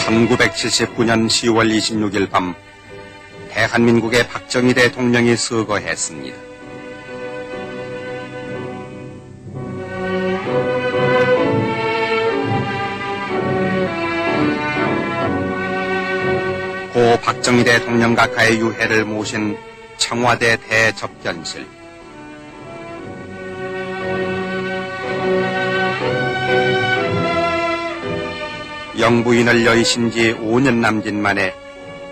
1979년 10월 26일 밤 대한민국의 박정희 대통령이 서거했습니다. 고 박정희 대통령 각하의 유해를 모신 청와대 대접견실. 영부인을 여의신 지 5년 남짓 만에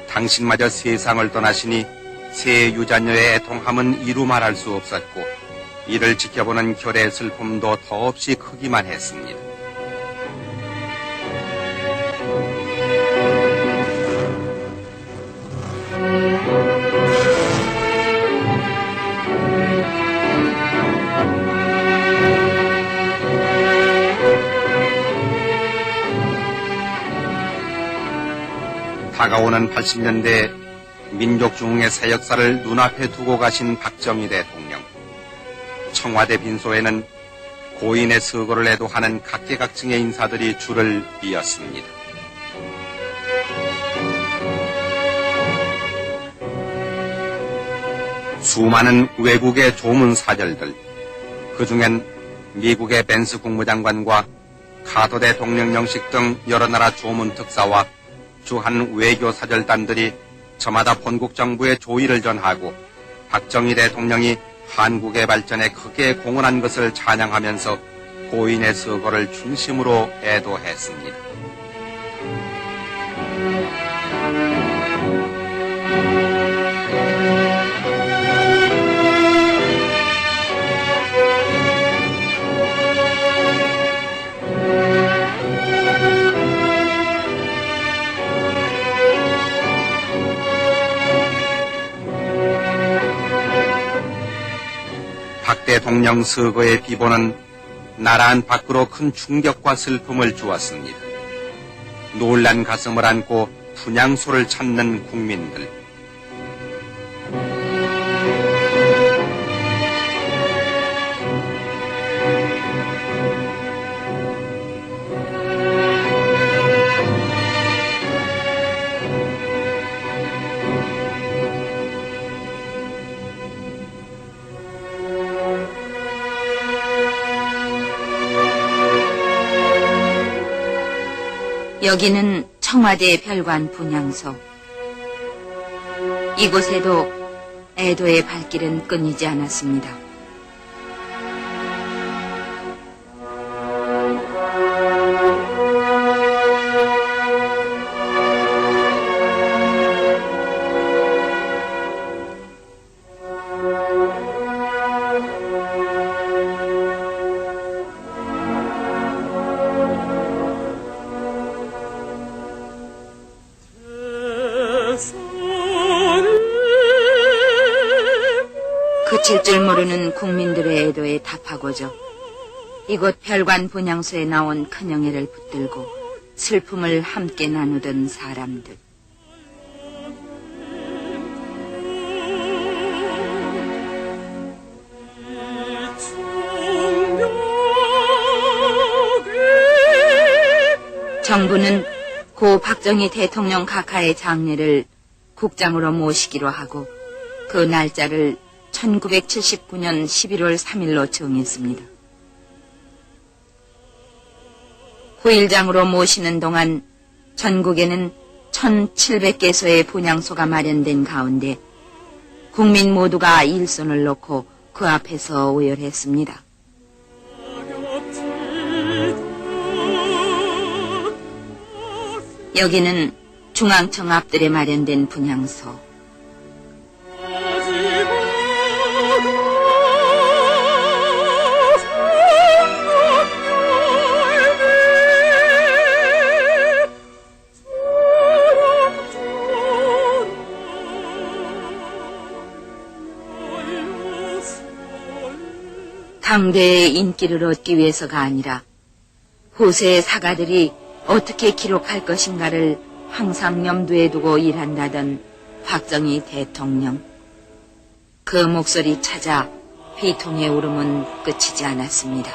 당신마저 세상을 떠나시니 새 유자녀의 애통함은 이루 말할 수 없었고 이를 지켜보는 결의 슬픔도 더없이 크기만 했습니다. 다가오는 80년대 민족중흥의 새 역사를 눈앞에 두고 가신 박정희 대통령. 청와대 빈소에는 고인의 서거를 애도하는 각계각층의 인사들이 줄을 이었습니다. 수많은 외국의 조문사절들, 그중엔 미국의 벤스 국무장관과 카터 대통령 영식 등 여러 나라 조문특사와 주한 외교사절단들이 저마다 본국 정부의 조의를 전하고 박정희 대통령이 한국의 발전에 크게 공헌한 것을 찬양하면서 고인의 서거를 중심으로 애도했습니다. 박 대통령 서거의 비보는 나라 밖으로 큰 충격과 슬픔을 주었습니다. 놀란 가슴을 안고 분향소를 찾는 국민들. 여기는 청와대 별관 분향소. 이곳에도 애도의 발길은 끊이지 않았습니다. 그칠 줄 모르는 국민들의 애도에 답하고자 이곳 별관 분향소에 나온 큰영애를 붙들고 슬픔을 함께 나누던 사람들. 정부는 고 박정희 대통령 각하의 장례를 국장으로 모시기로 하고 그 날짜를 1979년 11월 3일로 정했습니다. 후일장으로 모시는 동안 전국에는 1700개소의 분향소가 마련된 가운데 국민 모두가 일손을 놓고 그 앞에서 오열했습니다. 여기는 중앙청 앞들에 마련된 분향소. 강대의 인기를 얻기 위해서가 아니라 후세의 사가들이 어떻게 기록할 것인가를 항상 염두에 두고 일한다던 박정희 대통령. 그 목소리 찾아 비통의 울음은 끝이지 않았습니다.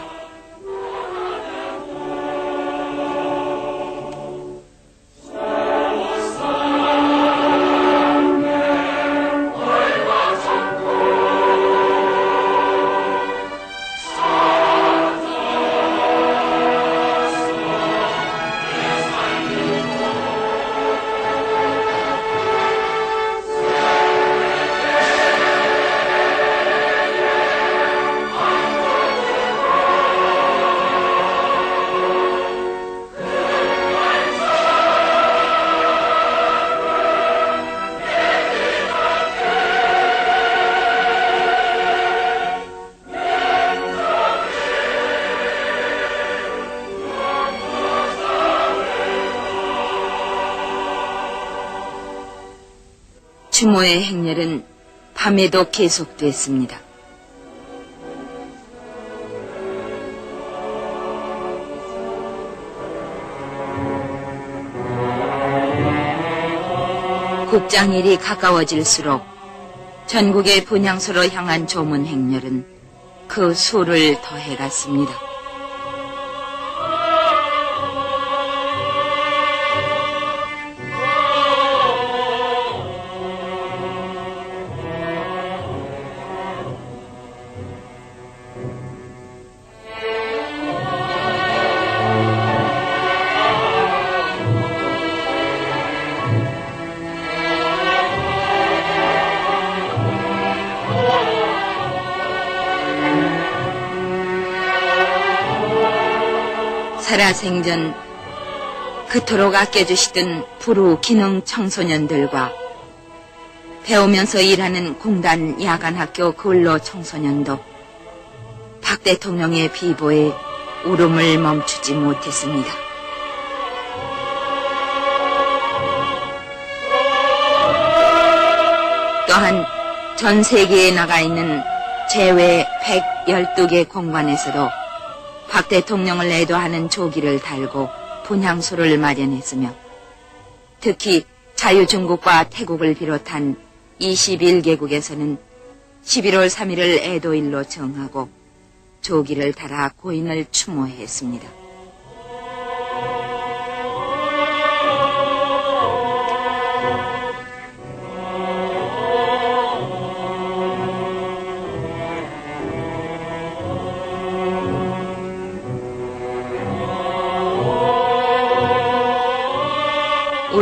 추모의 행렬은 밤에도 계속됐습니다. 국장일이 가까워질수록 전국의 분향소로 향한 조문 행렬은 그 수를 더해갔습니다. 살아생전 그토록 아껴주시던 부루 기능 청소년들과 배우면서 일하는 공단 야간학교 근로 청소년도 박 대통령의 비보에 울음을 멈추지 못했습니다. 또한 전 세계에 나가 있는 제외 112개 공관에서도 박 대통령을 애도하는 조기를 달고 분향소를 마련했으며 특히 자유중국과 태국을 비롯한 21개국에서는 11월 3일을 애도일로 정하고 조기를 달아 고인을 추모했습니다.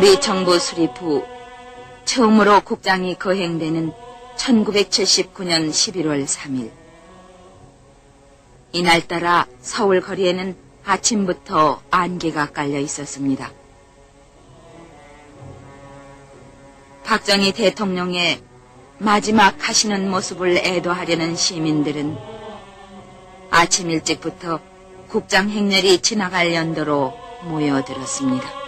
우리 정부 수립 후 처음으로 국장이 거행되는 1979년 11월 3일. 이날따라 서울 거리에는 아침부터 안개가 깔려 있었습니다. 박정희 대통령의 마지막 하시는 모습을 애도하려는 시민들은 아침 일찍부터 국장 행렬이 지나갈 연도로 모여들었습니다.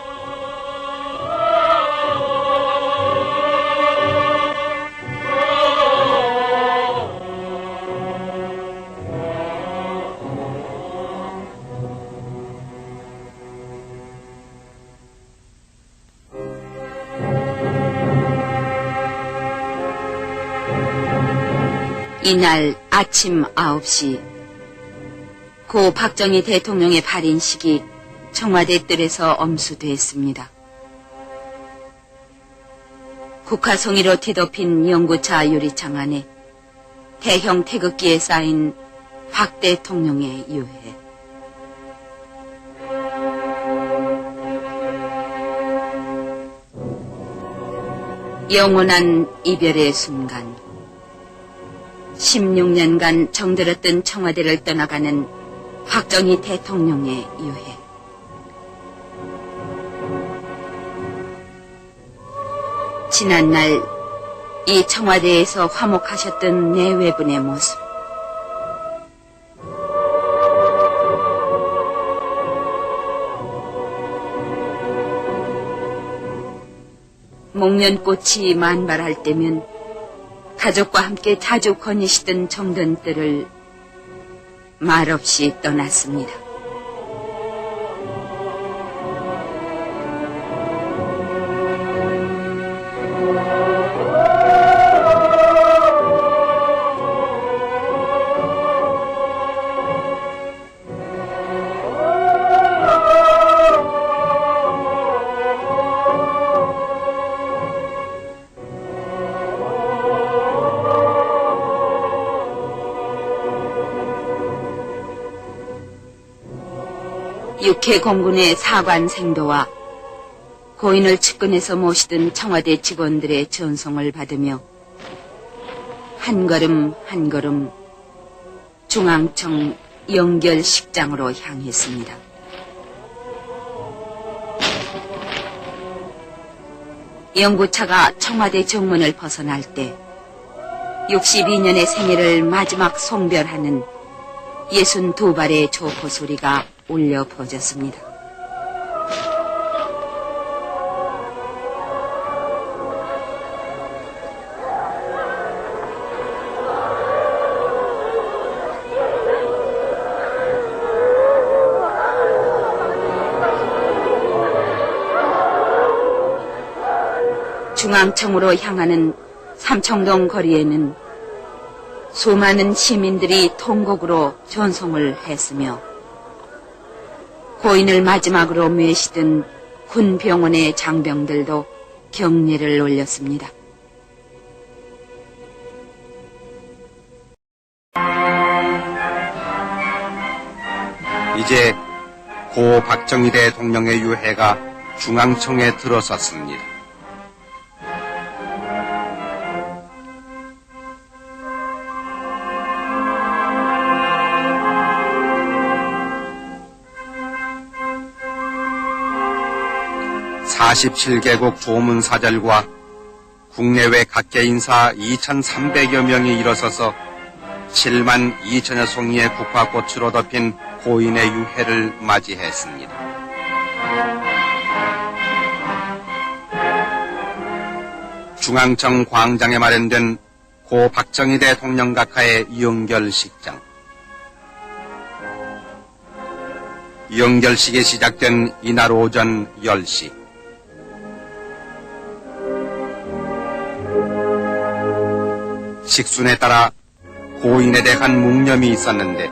이날 아침 9시 고 박정희 대통령의 발인식이 청와대 뜰에서 엄수됐습니다. 국화송이로 뒤덮인 연구차 유리창 안에 대형 태극기에 쌓인 박 대통령의 유해. 영원한 이별의 순간 16년간 정들었던 청와대를 떠나가는 박정희 대통령의 유해. 지난날 이 청와대에서 화목하셨던 내외분의 모습. 목련꽃이 만발할 때면 가족과 함께 자주 거니시던 정든뜰을 말없이 떠났습니다. 육해공군의 사관 생도와 고인을 측근해서 모시던 청와대 직원들의 전송을 받으며 한 걸음 한 걸음 중앙청 영결식장으로 향했습니다. 연구차가 청와대 정문을 벗어날 때 62년의 생애를 마지막 송별하는 62발의 조포 소리가 울려 퍼졌습니다. 중앙청으로 향하는 삼청동 거리에는 수많은 시민들이 통곡으로 전송을 했으며 고인을 마지막으로 모시던 군병원의 장병들도 경례를 올렸습니다. 이제 고 박정희 대통령의 유해가 중앙청에 들어섰습니다. (47개국) 조문사절과 국내외 각계 인사 2,300여 명이 일어서서 7만 2천여 송이의 국화꽃으로 덮인 고인의 유해를 맞이했습니다. 중앙청 광장에 마련된 고 박정희 대통령 각하의 영결식장. 영결식이 시작된 이날 오전 10시. 식순에 따라 고인에 대한 묵념이 있었는데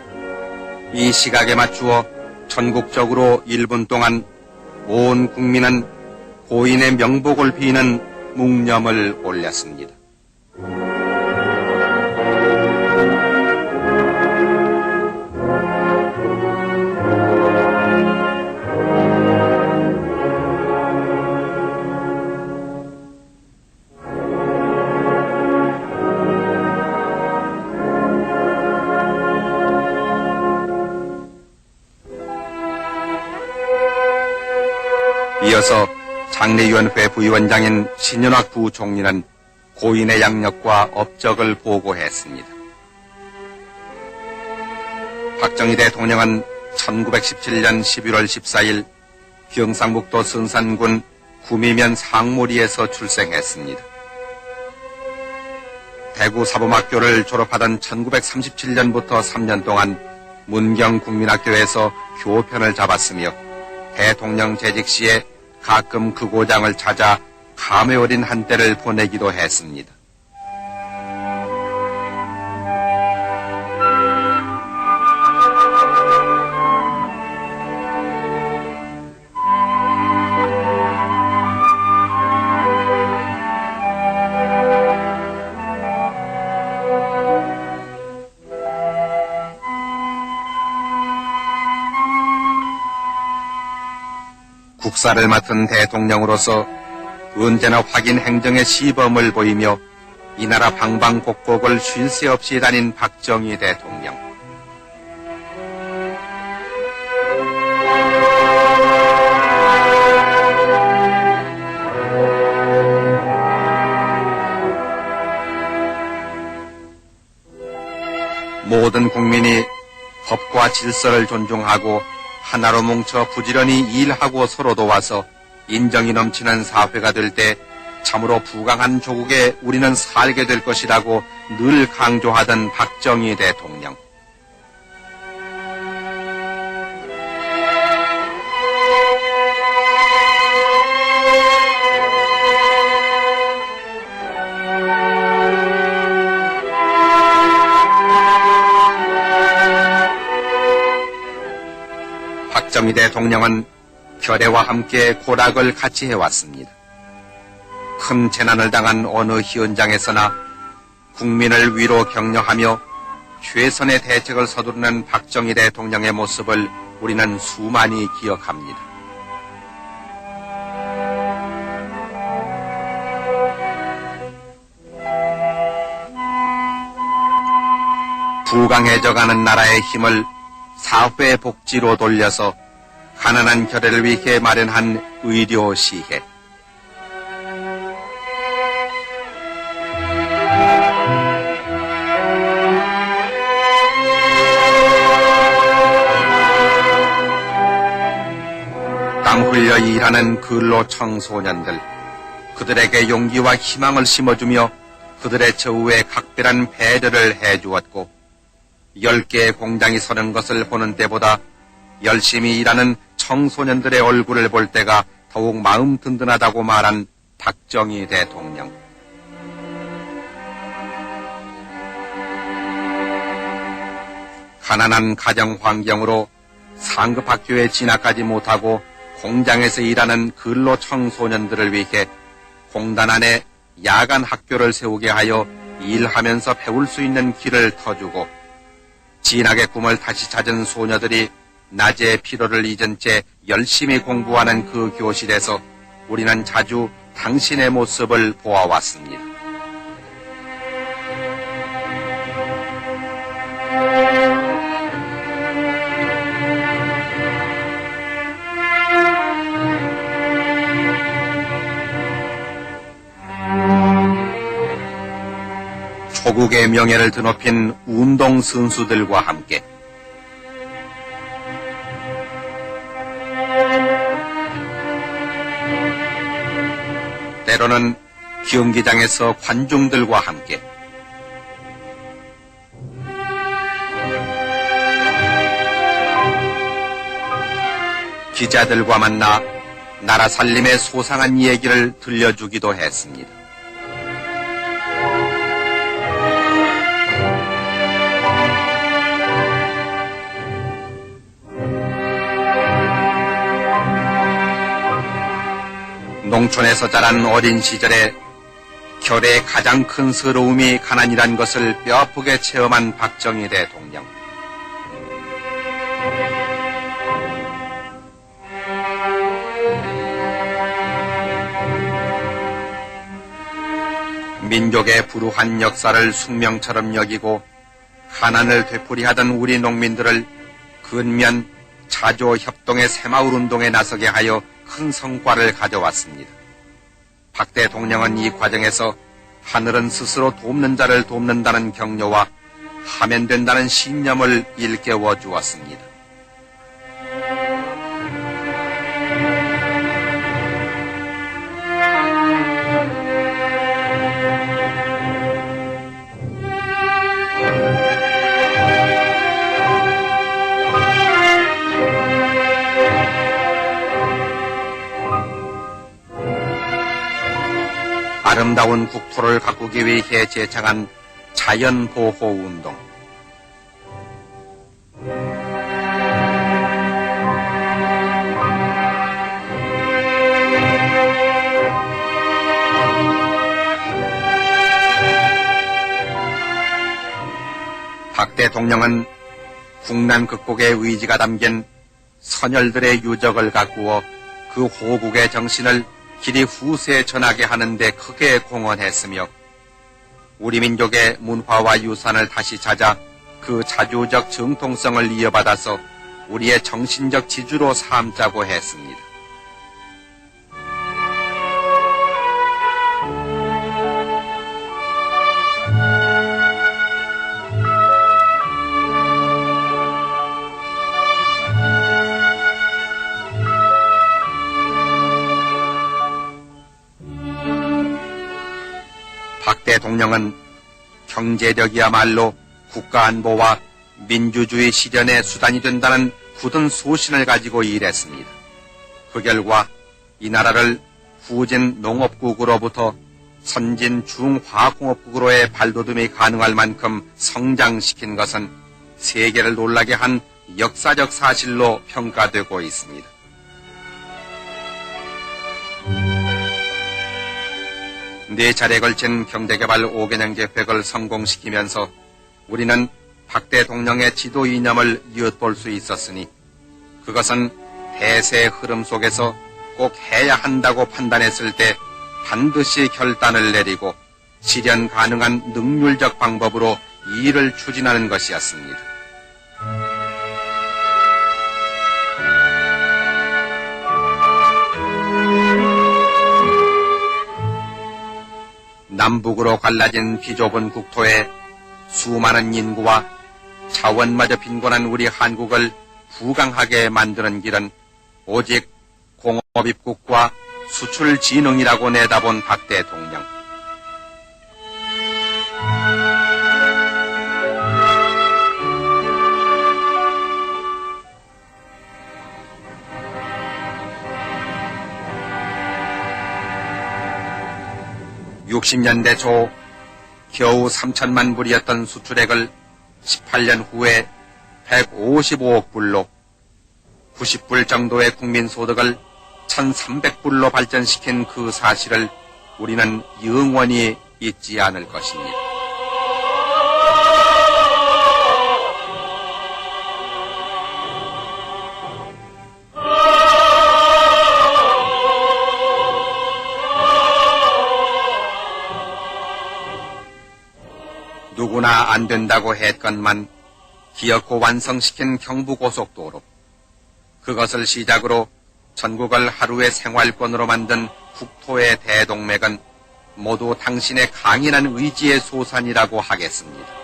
이 시각에 맞추어 전국적으로 1분 동안 온 국민은 고인의 명복을 비는 묵념을 올렸습니다. 이어서 장례위원회 부위원장인 신윤학 부총리는 고인의 양력과 업적을 보고했습니다. 박정희 대통령은 1917년 11월 14일 경상북도 선산군 구미면 상모리에서 출생했습니다. 대구 사범학교를 졸업하던 1937년부터 3년 동안 문경국민학교에서 교편을 잡았으며 대통령 재직 시에 가끔 그 고장을 찾아 감회 어린 한때를 보내기도 했습니다. 국사를 맡은 대통령으로서 언제나 확인 행정의 시범을 보이며 이 나라 방방곡곡을 쉴 새 없이 다닌 박정희 대통령. 모든 국민이 법과 질서를 존중하고 하나로 뭉쳐 부지런히 일하고 서로 도와서 인정이 넘치는 사회가 될 때 참으로 부강한 조국에 우리는 살게 될 것이라고 늘 강조하던 박정희 대통령. 박정희 대통령은 결애와 함께 고락을 같이 해왔습니다. 큰 재난을 당한 어느 현장에서나 국민을 위로 격려하며 최선의 대책을 서두르는 박정희 대통령의 모습을 우리는 수많이 기억합니다. 부강해져가는 나라의 힘을 사회 복지로 돌려서 가난한 결애를 위해 마련한 의료시혜. 땀 흘려 일하는 근로 청소년들, 그들에게 용기와 희망을 심어주며 그들의 처우에 각별한 배려를 해주었고 10개의 공장이 서는 것을 보는 때보다 열심히 일하는 청소년들의 얼굴을 볼 때가 더욱 마음 든든하다고 말한 박정희 대통령. 가난한 가정 환경으로 상급 학교에 진학하지 못하고 공장에서 일하는 근로 청소년들을 위해 공단 안에 야간 학교를 세우게 하여 일하면서 배울 수 있는 길을 터주고, 진학의 꿈을 다시 찾은 소녀들이 낮의 피로를 잊은 채 열심히 공부하는 그 교실에서 우리는 자주 당신의 모습을 보아왔습니다. 조국의 명예를 드높인 운동 선수들과 함께 때로는 경기장에서 관중들과 함께 기자들과 만나 나라 살림의 소상한 이야기를 들려주기도 했습니다. 농촌에서 자란 어린 시절에 결의 가장 큰 서러움이 가난이란 것을 뼈아프게 체험한 박정희 대통령. 민족의 불우한 역사를 숙명처럼 여기고 가난을 되풀이하던 우리 농민들을 근면 자조 협동의 새마을 운동에 나서게 하여 큰 성과를 가져왔습니다. 박 대통령은 이 과정에서 하늘은 스스로 돕는 자를 돕는다는 격려와 하면 된다는 신념을 일깨워 주었습니다. 아름다운 국토를 가꾸기 위해 제창한 자연보호운동. 박 대통령은 국난 극복의 의지가 담긴 선열들의 유적을 가꾸어 그 호국의 정신을 길이 후세에 전하게 하는 데 크게 공헌했으며, 우리 민족의 문화와 유산을 다시 찾아 그 자주적 정통성을 이어받아서 우리의 정신적 지주로 삼자고 했습니다. 박 대통령은 경제력이야말로 국가안보와 민주주의 실현의 수단이 된다는 굳은 소신을 가지고 일했습니다. 그 결과 이 나라를 후진 농업국으로부터 선진 중화공업국으로의 발돋움이 가능할 만큼 성장시킨 것은 세계를 놀라게 한 역사적 사실로 평가되고 있습니다. 네 차례에 걸친 경제개발 5개년 계획을 성공시키면서 우리는 박 대통령의 지도 이념을 엿볼 수 있었으니, 그것은 대세의 흐름 속에서 꼭 해야 한다고 판단했을 때 반드시 결단을 내리고 실현 가능한 능률적 방법으로 일을 추진하는 것이었습니다. 남북으로 갈라진 비좁은 국토에 수많은 인구와 자원마저 빈곤한 우리 한국을 부강하게 만드는 길은 오직 공업입국과 수출진흥이라고 내다본 박 대통령. 60년대 초 겨우 3천만 불이었던 수출액을 18년 후에 155억 불로 90불 정도의 국민소득을 1,300불로 발전시킨 그 사실을 우리는 영원히 잊지 않을 것입니다. 누구나 안 된다고 했건만 기어코 완성시킨 경부고속도로, 그것을 시작으로 전국을 하루의 생활권으로 만든 국토의 대동맥은 모두 당신의 강인한 의지의 소산이라고 하겠습니다.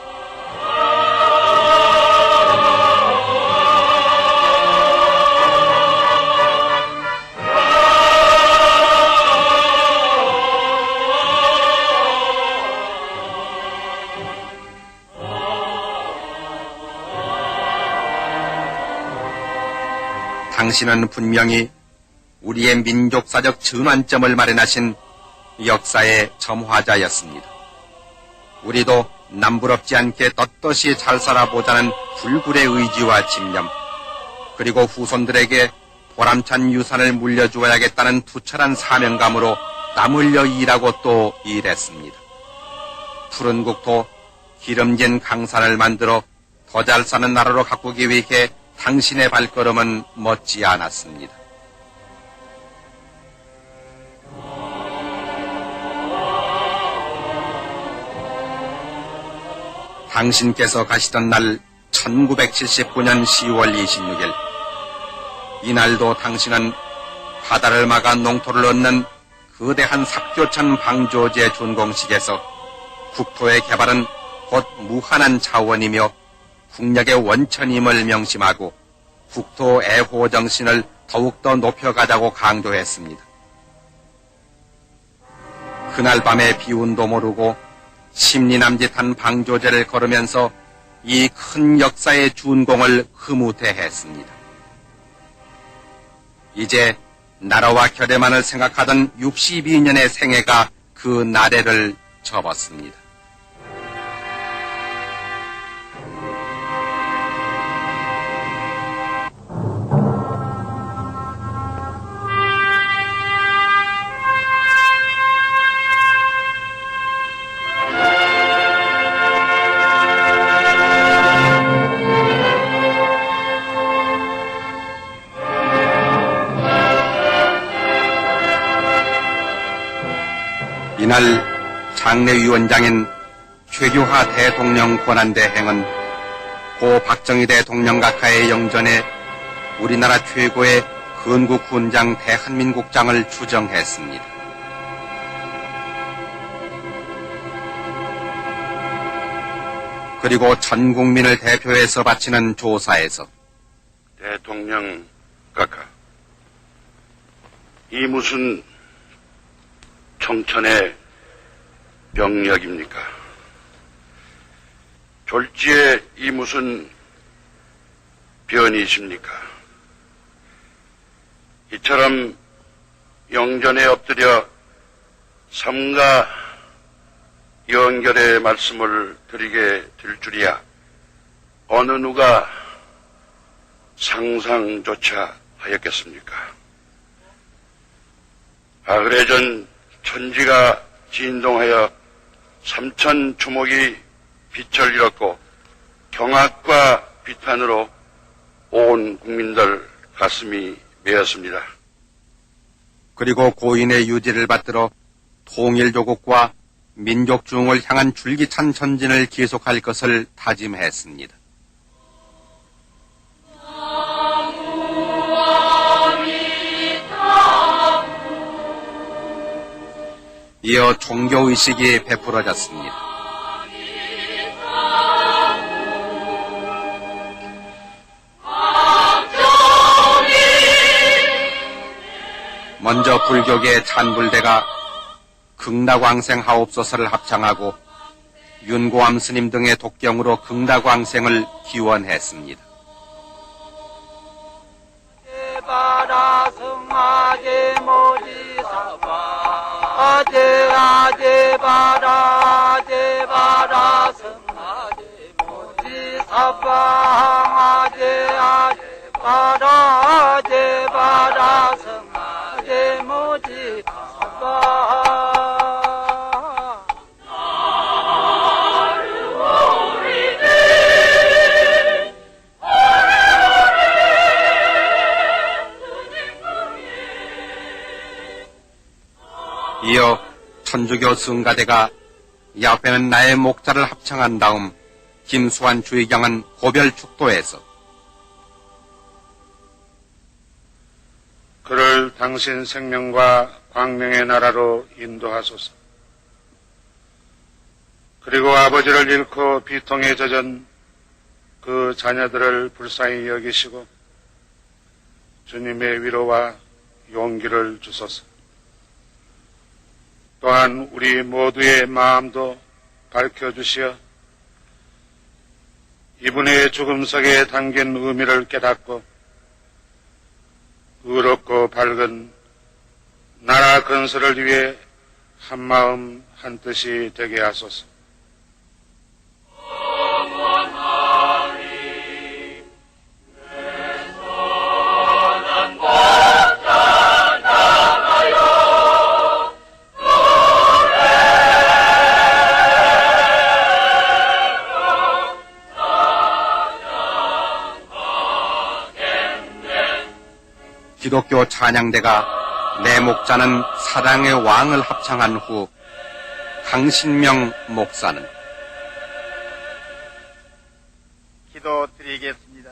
당신은 분명히 우리의 민족사적 전환점을 마련하신 역사의 점화자였습니다. 우리도 남부럽지 않게 떳떳이 잘 살아보자는 불굴의 의지와 집념, 그리고 후손들에게 보람찬 유산을 물려주어야겠다는 투철한 사명감으로 땀 흘려 일하고 또 일했습니다. 푸른 국토, 기름진 강산을 만들어 더 잘 사는 나라로 가꾸기 위해 당신의 발걸음은 멎지 않았습니다. 당신께서 가시던 날 1979년 10월 26일, 이날도 당신은 바다를 막아 농토를 얻는 거대한 삽교천 방조제 준공식에서 국토의 개발은 곧 무한한 자원이며 국력의 원천임을 명심하고 국토 애호 정신을 더욱더 높여가자고 강조했습니다. 그날 밤에 비운도 모르고 심리남짓한 방조제를 걸으면서 이 큰 역사의 준공을 흐뭇해했습니다. 이제 나라와 결의만을 생각하던 62년의 생애가 그 나래를 접었습니다. 이날 장례위원장인 최규하 대통령 권한대행은 고 박정희 대통령 각하의 영전에 우리나라 최고의 건국훈장 대한민국장을 추정했습니다. 그리고 전 국민을 대표해서 바치는 조사에서 대통령 각하, 이 무슨 청천의 병력입니까? 졸지에 이 무슨 변이십니까? 이처럼 영전에 엎드려 삼가 연결의 말씀을 드리게 될 줄이야 어느 누가 상상조차 하였겠습니까? 아그래전 천지가 진동하여 삼천 초목이 빛을 잃었고 경악과 비탄으로 온 국민들 가슴이 메었습니다. 그리고 고인의 유지를 받들어 통일조국과 민족중흥을 향한 줄기찬 전진을 계속할 것을 다짐했습니다. 이어 종교의식이 베풀어졌습니다. 먼저 불교계 찬불대가 극락왕생 하옵소서를 합창하고 윤고암 스님 등의 독경으로 극락왕생을 기원했습니다. 바라 성하게 모지사바 아제 아제 바라 아제 바라 성아제 모지 사방 아제 아제 바라 아제 바라 성아제 모지 사방 이어 천주교 성가대가 옆에는 나의 목자를 합창한 다음 김수환 주의경은 고별 축도에서 그를 당신 생명과 광명의 나라로 인도하소서. 그리고 아버지를 잃고 비통에 젖은 그 자녀들을 불쌍히 여기시고 주님의 위로와 용기를 주소서. 또한 우리 모두의 마음도 밝혀주시어 이분의 죽음석에 담긴 의미를 깨닫고 의롭고 밝은 나라 건설을 위해 한마음 한뜻이 되게 하소서. 기독교 찬양대가 내 목자는 사랑의 왕을 합창한 후 강신명 목사는 기도드리겠습니다.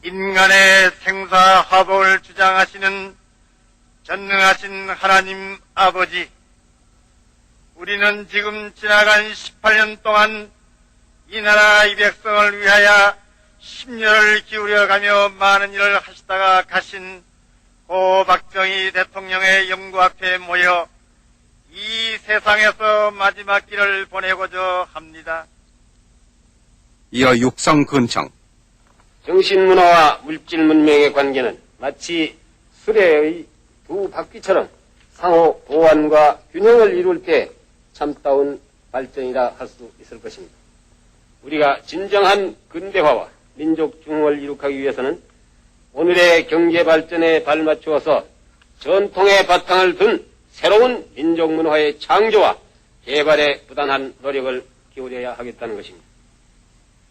인간의 생사화복을 주장하시는 전능하신 하나님 아버지, 우리는 지금 지나간 18년 동안 이 나라 이 백성을 위하여 심려를 기울여가며 많은 일을 하시다가 가신 고 박정희 대통령의 영구 앞에 모여 이 세상에서 마지막 길을 보내고자 합니다. 이어 육성근청 정신문화와 물질문명의 관계는 마치 수레의 두 바퀴처럼 상호 보완과 균형을 이룰 때 참다운 발전이라 할 수 있을 것입니다. 우리가 진정한 근대화와 민족 중흥을 이룩하기 위해서는 오늘의 경제 발전에 발맞추어서 전통의 바탕을 둔 새로운 민족 문화의 창조와 개발에 부단한 노력을 기울여야 하겠다는 것입니다.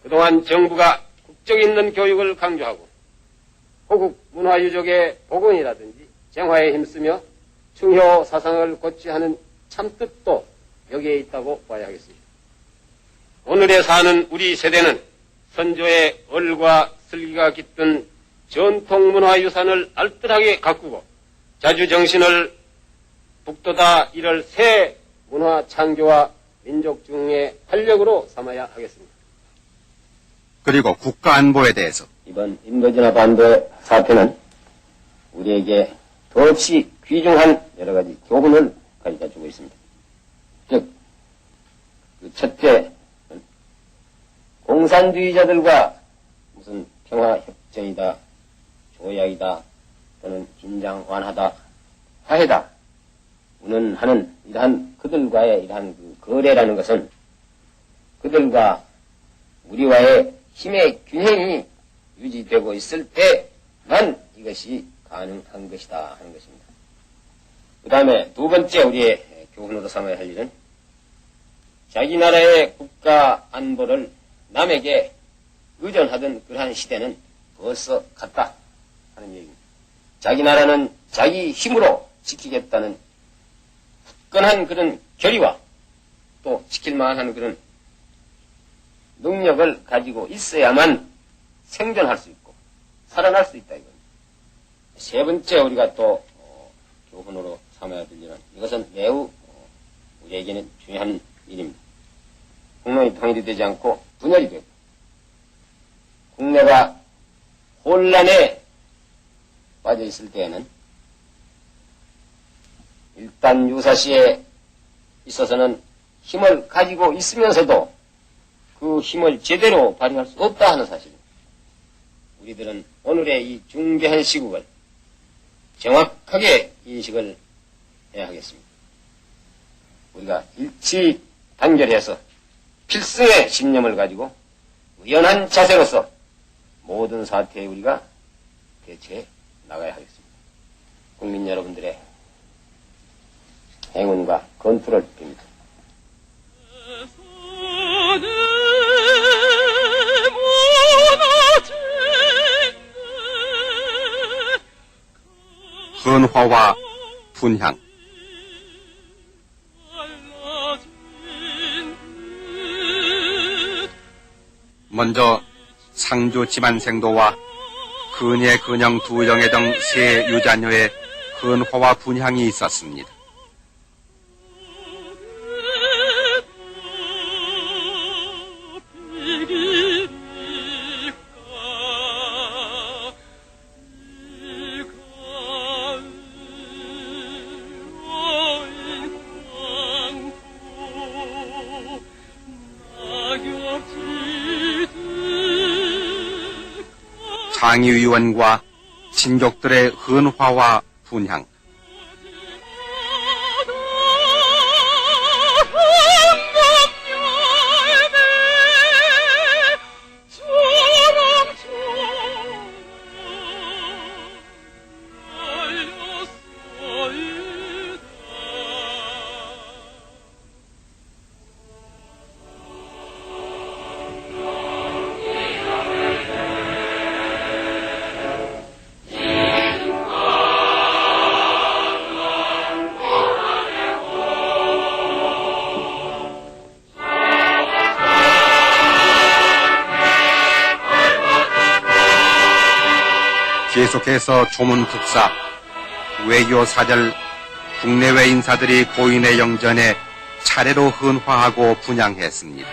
그동안 정부가 국적 있는 교육을 강조하고 호국 문화 유적의 복원이라든지 정화에 힘쓰며 충효 사상을 고취하는 참뜻도 여기에 있다고 봐야 하겠습니다. 오늘에 사는 우리 세대는 선조의 얼과 슬기가 깃든 전통문화유산을 알뜰하게 가꾸고 자주정신을 북돋아 이를 새 문화 창조와 민족 중흥의 활력으로 삼아야 하겠습니다. 그리고 국가안보에 대해서 이번 인도지나 반도의 사태는 우리에게 더없이 귀중한 여러 가지 교훈을 가르쳐주고 있습니다. 즉, 그 첫째, 공산주의자들과 무슨 평화협정이다, 조약이다, 또는 긴장 완화다, 화해다, 운운하는 이러한 그들과의 이러한 그 거래라는 것은 그들과 우리와의 힘의 균형이 유지되고 있을 때만 이것이 가능한 것이다 하는 것입니다. 그 다음에 두 번째 우리의 교훈으로 삼아야 할 일은 자기 나라의 국가 안보를 남에게 의존하던 그러한 시대는 벌써 갔다 하는 얘기입니다. 자기 나라는 자기 힘으로 지키겠다는 굳건한 그런 결의와 또 지킬만한 그런 능력을 가지고 있어야만 생존할 수 있고 살아날 수 있다 이겁니다. 세 번째 우리가 또 교훈으로 삼아야 될 일은 이것은 매우 우리에게는 중요한 일입니다. 국론이 통일이 되지 않고 분열이 되고 국내가 혼란에 빠져 있을 때에는 일단 유사시에 있어서는 힘을 가지고 있으면서도 그 힘을 제대로 발휘할 수 없다 하는 사실입니다. 우리들은 오늘의 이 중대한 시국을 정확하게 인식을 해야 하겠습니다. 우리가 일치 단결해서 필승의 신념을 가지고 의연한 자세로서 모든 사태에 우리가 대처해 나가야 하겠습니다. 국민 여러분들의 행운과 건투를 빕니다. 헌화와 분향. 먼저 상주 지만생도와 근예 근영 두 영예 등 세 유자녀의 헌화와 분향이 있었습니다. 상의위원과 친족들의 헌화와 분향. 계속해서 조문특사, 외교사절, 국내외 인사들이 고인의 영전에 차례로 헌화하고 분향했습니다.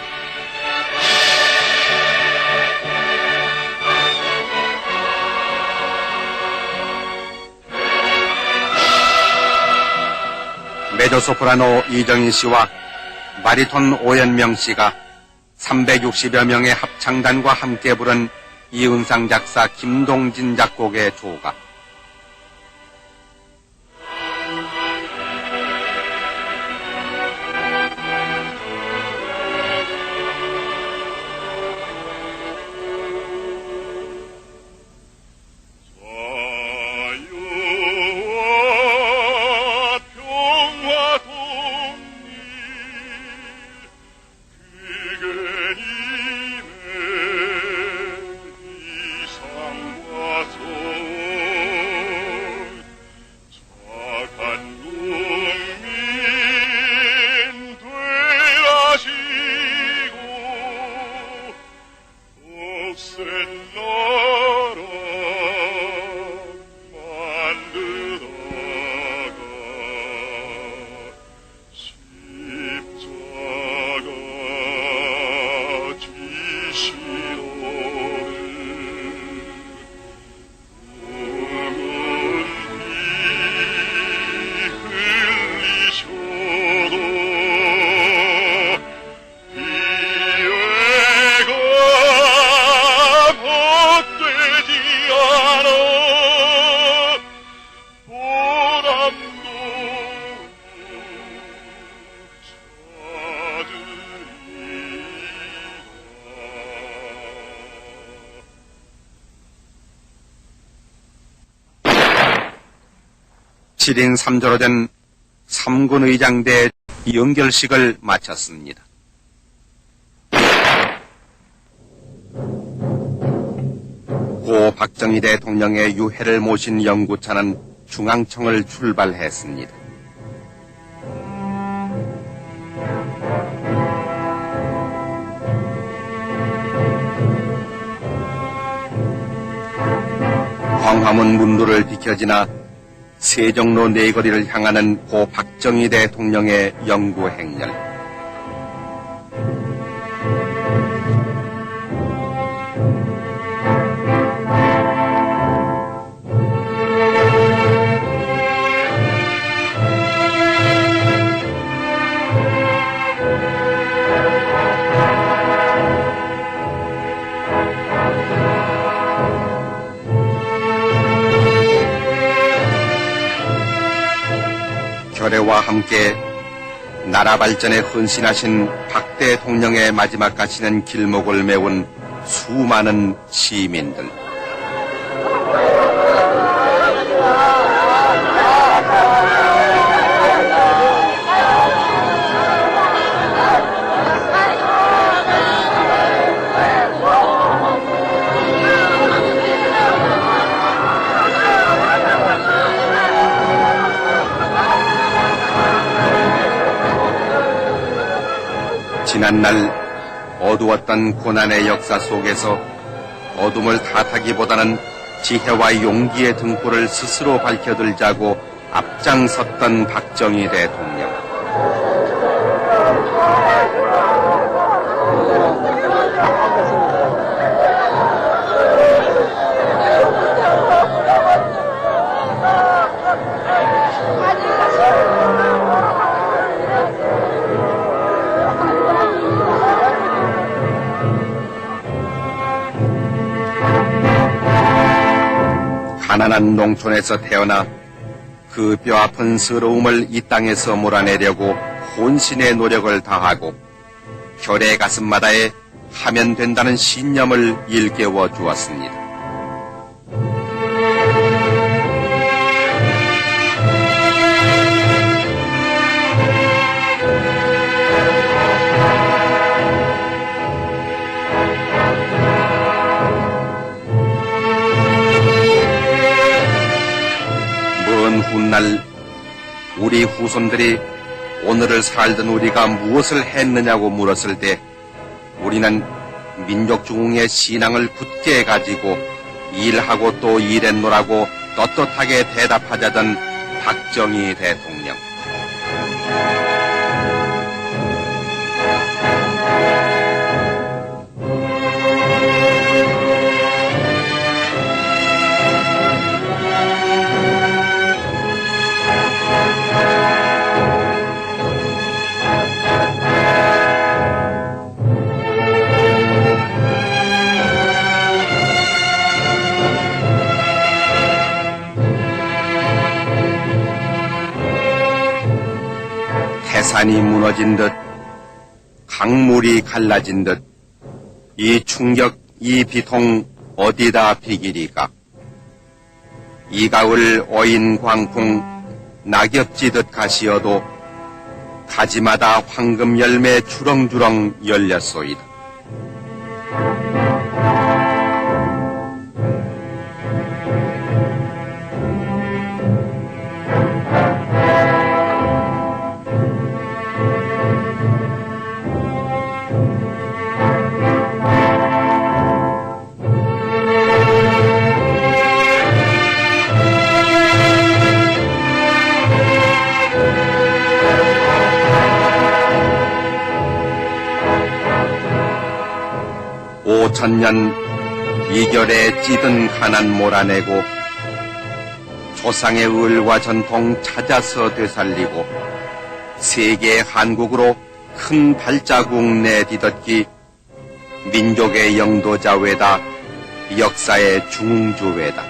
메조소프라노 이정인 씨와 바리톤 오연명 씨가 360여 명의 합창단과 함께 부른 이은상 작사 김동진 작곡의 조가. 칠인 3조로 된 3군 의장대 연결식을 마쳤습니다. 고 박정희 대통령의 유해를 모신 연구차는 중앙청을 출발했습니다. 광화문 문도를 비켜지나 세종로 내거리를 향하는 고 박정희 대통령의 영구 행렬. 철회와 함께 나라 발전에 헌신하신 박 대통령의 마지막 가시는 길목을 메운 수많은 시민들. 지난날 어두웠던 고난의 역사 속에서 어둠을 탓하기보다는 지혜와 용기의 등불을 스스로 밝혀들자고 앞장섰던 박정희 대통령. 가난한 농촌에서 태어나 그 뼈아픈 서러움을 이 땅에서 몰아내려고 혼신의 노력을 다하고 결의 가슴마다에 하면 된다는 신념을 일깨워 주었습니다. 훗날 우리 후손들이 오늘을 살던 우리가 무엇을 했느냐고 물었을 때 우리는 민족중흥의 신앙을 굳게 가지고 일하고 또 일했노라고 떳떳하게 대답하자던 박정희 대통령. 태산이 무너진 듯 강물이 갈라진 듯 이 충격 이 비통 어디다 비기리까. 이 가을 어인 광풍 낙엽지듯 가시어도 가지마다 황금 열매 주렁주렁 열렸소이다. 오천년 이결에 찌든 가난 몰아내고 조상의 을과 전통 찾아서 되살리고 세계 한국으로 큰 발자국 내디뎠기 민족의 영도자 외다 역사의 중흥주 외다.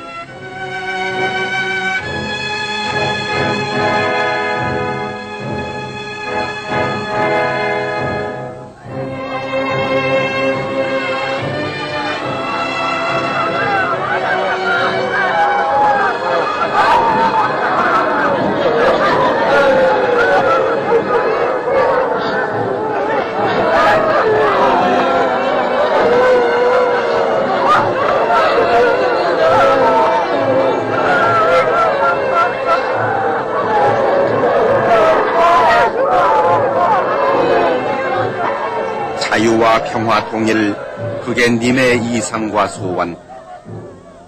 자유와 평화 통일, 그게 님의 이상과 소원.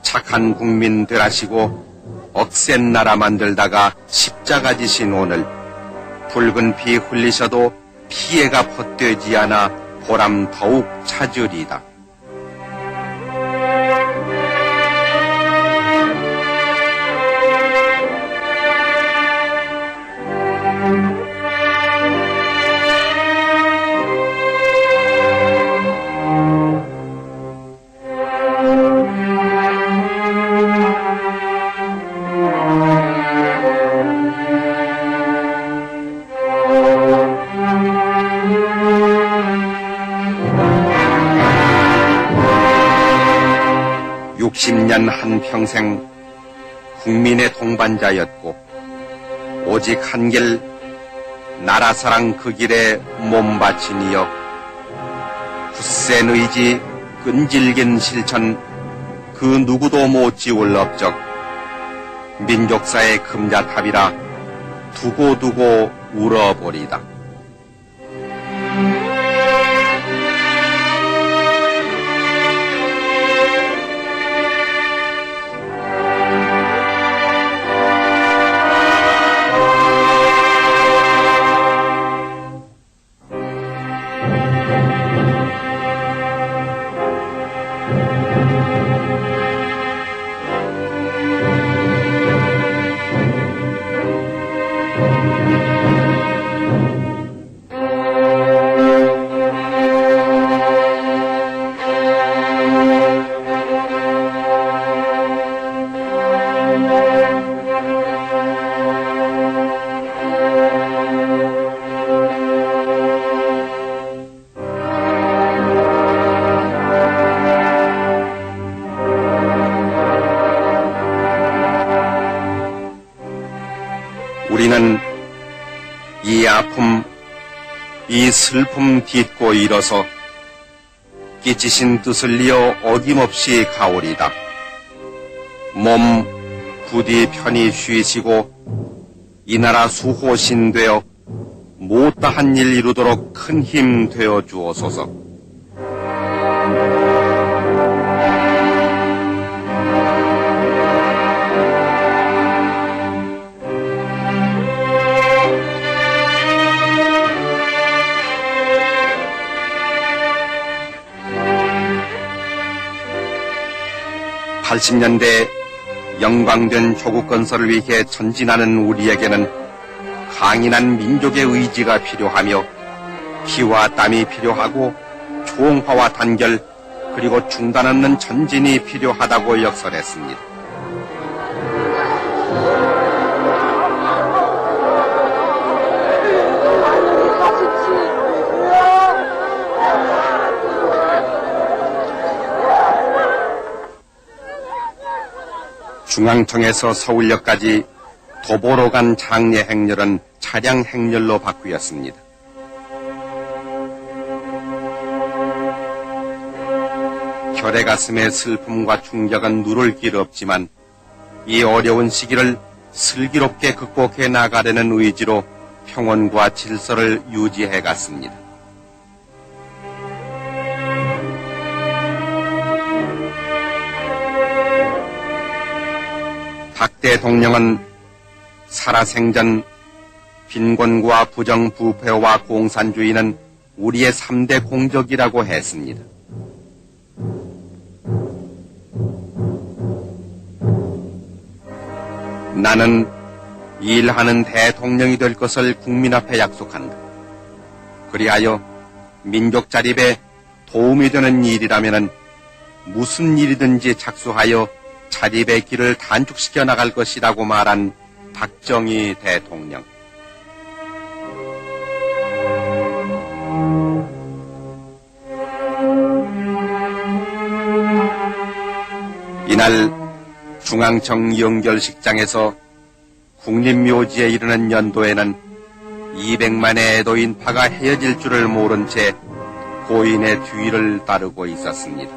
착한 국민 되라시고 억센 나라 만들다가 십자가 지신 오늘 붉은 피 흘리셔도 피해가 벗되지 않아 보람 더욱 찾으리다. 60년 한평생 국민의 동반자였고 오직 한 길 나라사랑 그 길에 몸바친 이여 굳센 의지 끈질긴 실천 그 누구도 못 지울 업적 민족사의 금자탑이라 두고두고 울어버리다. 우리는 이 아픔, 이 슬픔 딛고 일어서 끼치신 뜻을 이어 어김없이 가오리다. 몸 부디 편히 쉬시고 이 나라 수호신 되어 못다한 일 이루도록 큰 힘 되어 주옵소서. (80년대) 영광된 조국 건설을 위해 전진하는 우리에게는 강인한 민족의 의지가 필요하며 피와 땀이 필요하고 총화와 단결 그리고 중단 없는 전진이 필요하다고 역설했습니다. 중앙청에서 서울역까지 도보로 간 장례 행렬은 차량 행렬로 바뀌었습니다. 결의 가슴의 슬픔과 충격은 누를 길 없지만 이 어려운 시기를 슬기롭게 극복해 나가려는 의지로 평온과 질서를 유지해 갔습니다. 박 대통령은 살아생전 빈곤과 부정부패와 공산주의는 우리의 3대 공적이라고 했습니다. 나는 일하는 대통령이 될 것을 국민 앞에 약속한다. 그리하여 민족 자립에 도움이 되는 일이라면 무슨 일이든지 착수하여 자립의 길을 단축시켜 나갈 것이라고 말한 박정희 대통령. 이날 중앙청 연결식장에서 국립묘지에 이르는 연도에는 200만의 애도인파가 헤어질 줄을 모른 채 고인의 뒤를 따르고 있었습니다.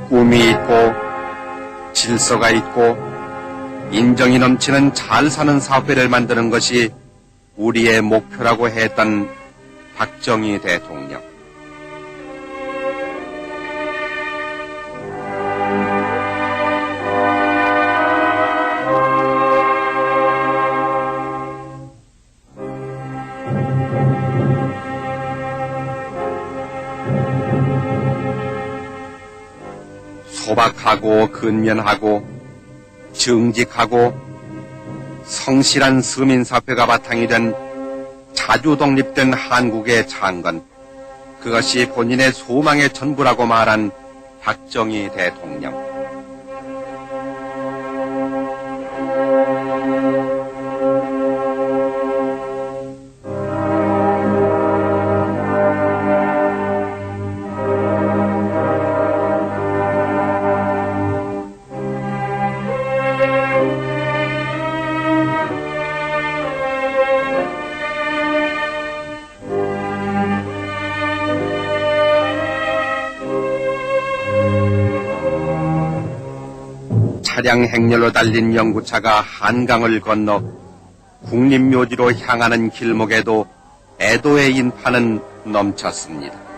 꿈이 있고 질서가 있고 인정이 넘치는 잘 사는 사회를 만드는 것이 우리의 목표라고 했던 박정희 대통령. 소박하고 근면하고 정직하고 성실한 서민사회가 바탕이 된 자주 독립된 한국의 창건, 그것이 본인의 소망의 전부라고 말한 박정희 대통령. 차량 행렬로 달린 영구차가 한강을 건너 국립묘지로 향하는 길목에도 애도의 인파는 넘쳤습니다.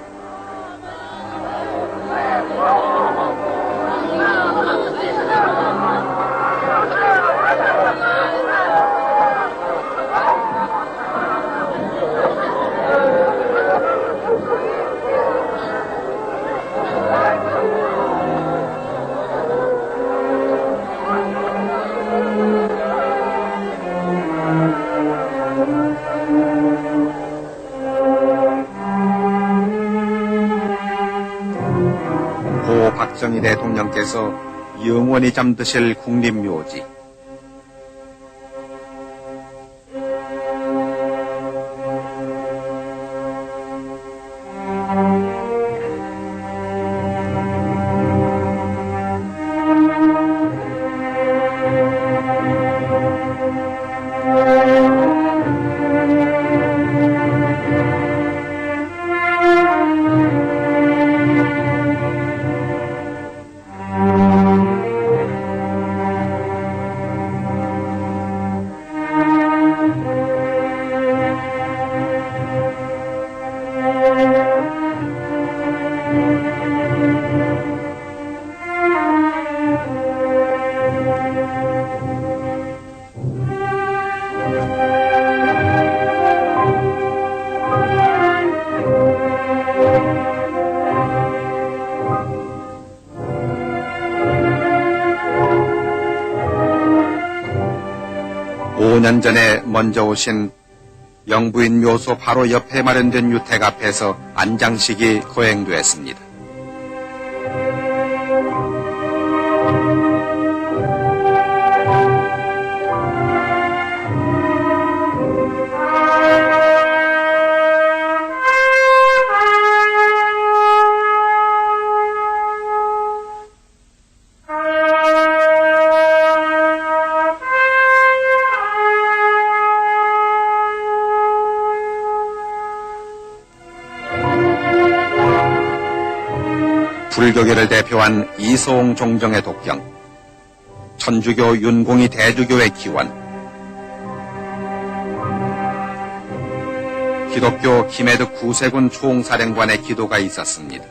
고 박정희 대통령께서 영원히 잠드실 국립묘지. 오 년 전에 먼저 오신 영부인 묘소 바로 옆에 마련된 유택 앞에서 안장식이 거행됐습니다. 불교계를 대표한 이소홍 종정의 독경, 천주교 윤공이 대주교의 기원, 기독교 김해득 구세군 총사령관의 기도가 있었습니다.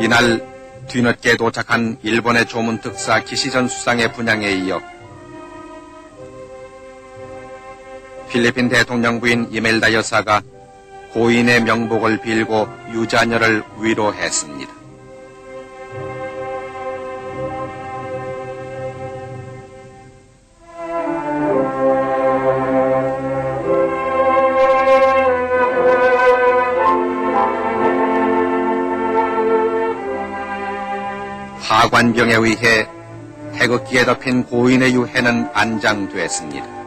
이날 뒤늦게 도착한 일본의 조문특사 기시전 수상의 분향에 이어 필리핀 대통령 부인 이멜다 여사가 고인의 명복을 빌고 유자녀를 위로했습니다. 하관병에 의해 태극기에 덮인 고인의 유해는 안장됐습니다.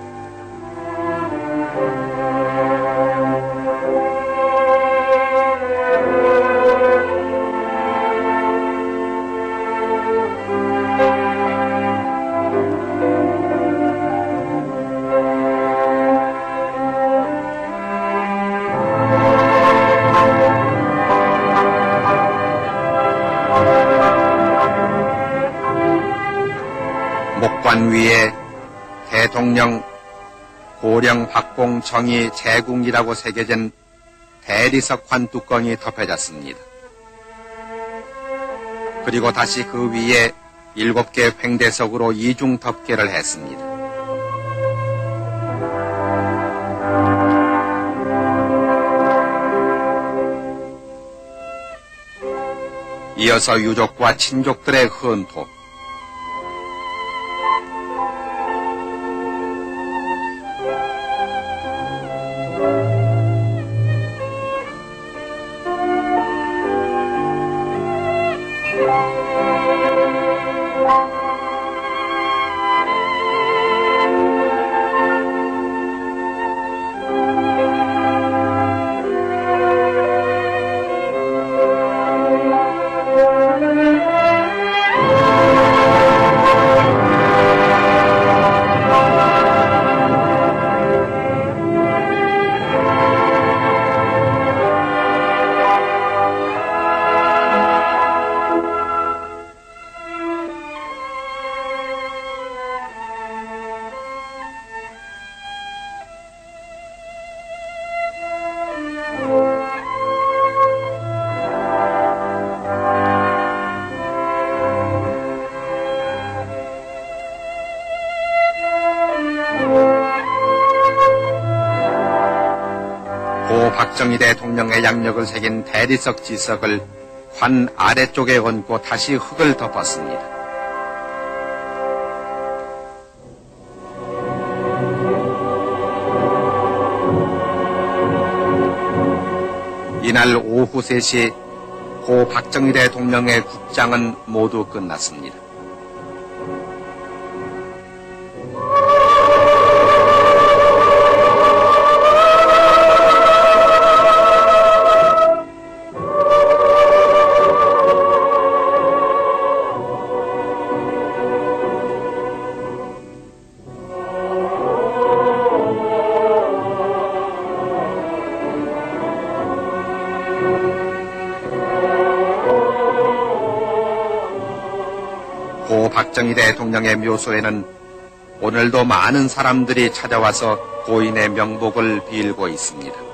목관 위에 대통령 고령 박공 정의 제궁이라고 새겨진 대리석 관뚜껑이 덮여졌습니다. 그리고 다시 그 위에 7개 횡대석으로 이중 덮개를 했습니다. 이어서 유족과 친족들의 헌토, 고 박정희 대통령의 양력을 새긴 대리석 지석을 관 아래쪽에 얹고 다시 흙을 덮었습니다. 이날 오후 3시 고 박정희 대통령의 국장은 모두 끝났습니다. 고 박정희 대통령의 묘소에는 오늘도 많은 사람들이 찾아와서 고인의 명복을 빌고 있습니다.